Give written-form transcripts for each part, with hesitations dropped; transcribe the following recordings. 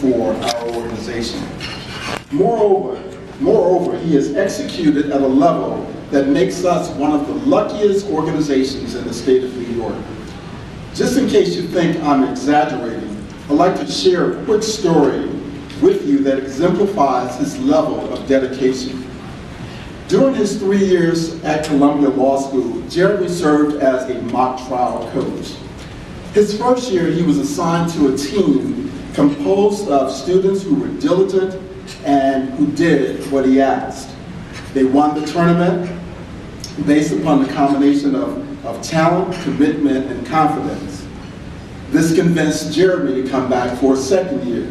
for our organization. Moreover, he has executed at a level that makes us one of the luckiest organizations in the state of New York. Just in case you think I'm exaggerating, I'd like to share a quick story with you that exemplifies his level of dedication. During his 3 years at Columbia Law School, Jeremy served as a mock trial coach. His first year, he was assigned to a team composed of students who were diligent and who did what he asked. They won the tournament based upon the combination of talent, commitment, and confidence. This convinced Jeremy to come back for a second year.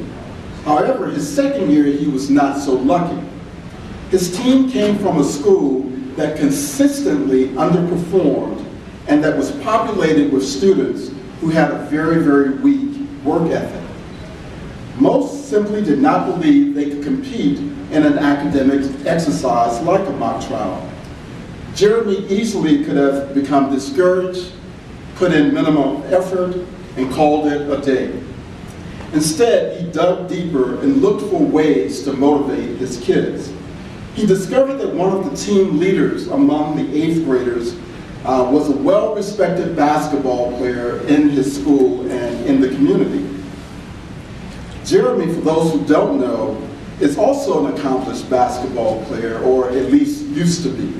However, his second year, he was not so lucky. His team came from a school that consistently underperformed and that was populated with students who had a very, very weak work ethic. Most simply did not believe they could compete in an academic exercise like a mock trial. Jeremy easily could have become discouraged, put in minimum effort, and called it a day. Instead, he dug deeper and looked for ways to motivate his kids. He discovered that one of the team leaders among the 8th graders was a well-respected basketball player in his school and in the community. Jeremy, for those who don't know, is also an accomplished basketball player, or at least used to be.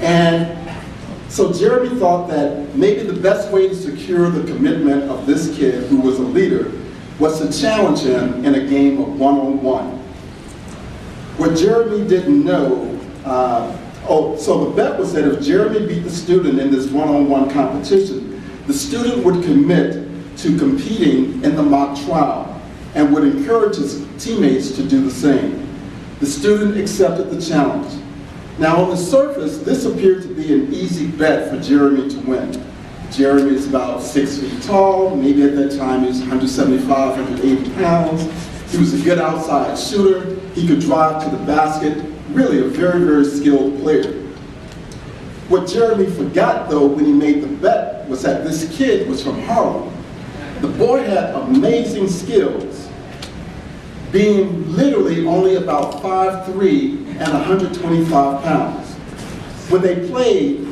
And so Jeremy thought that maybe the best way to secure the commitment of this kid who was a leader was to challenge him in a game of one-on-one. What Jeremy didn't know, so the bet was that if Jeremy beat the student in this one-on-one competition, the student would commit to competing in the mock trial and would encourage his teammates to do the same. The student accepted the challenge. Now, on the surface, this appeared to be an easy bet for Jeremy to win. Jeremy is about 6 feet tall, maybe at that time he was 175, 180 pounds. He was a good outside shooter. He could drive to the basket. Really a very, very skilled player. What Jeremy forgot, though, when he made the bet was that this kid was from Harlem. The boy had amazing skills, being literally only about 5'3" and 125 pounds. When they played,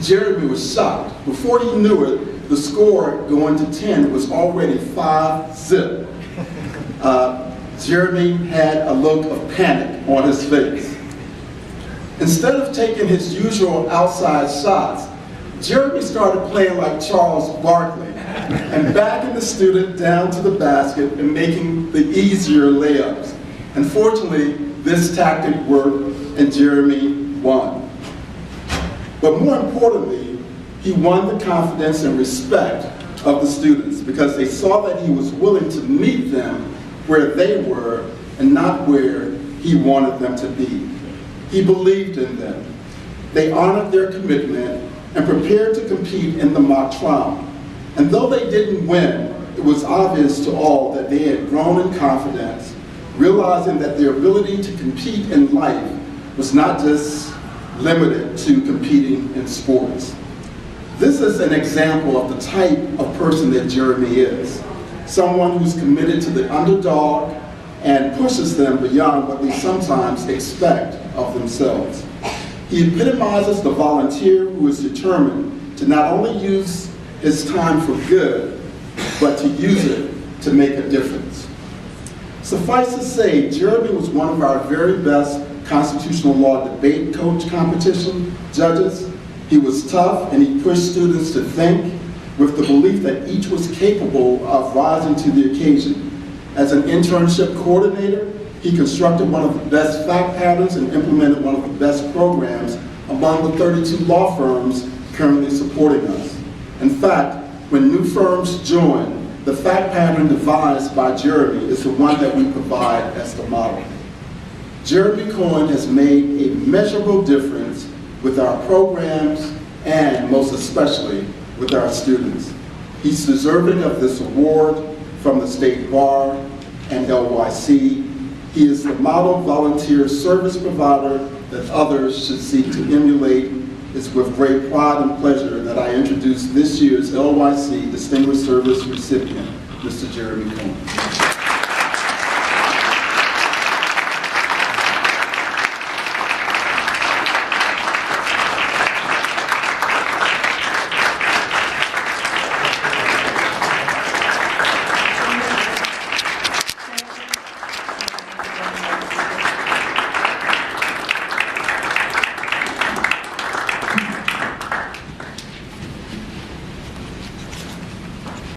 Jeremy was shocked. Before he knew it, the score going to 10 was already 5-0. Jeremy had a look of panic on his face. Instead of taking his usual outside shots, Jeremy started playing like Charles Barkley and backing the student down to the basket and making the easier layups. Unfortunately, this tactic worked and Jeremy won. But more importantly, he won the confidence and respect of the students because they saw that he was willing to meet them where they were and not where he wanted them to be. He believed in them. They honored their commitment and prepared to compete in the mock trial. And though they didn't win, it was obvious to all that they had grown in confidence, realizing that their ability to compete in life was not just limited to competing in sports. This is an example of the type of person that Jeremy is. Someone who's committed to the underdog and pushes them beyond what they sometimes expect of themselves. He epitomizes the volunteer who is determined to not only use his time for good, but to use it to make a difference. Suffice to say, Jeremy was one of our very best constitutional law debate coach competition judges. He was tough and he pushed students to think with the belief that each was capable of rising to the occasion. As an internship coordinator, he constructed one of the best fact patterns and implemented one of the best programs among the 32 law firms currently supporting us. In fact, when new firms join, the fact pattern devised by Jeremy is the one that we provide as the model. Jeremy Cohen has made a measurable difference with our programs and most especially with our students. He's deserving of this award from the State Bar and LYC. He is the model volunteer service provider that others should seek to emulate. It's with great pride and pleasure that I introduce this year's LYC Distinguished Service recipient, Mr. Jeremy Cohen.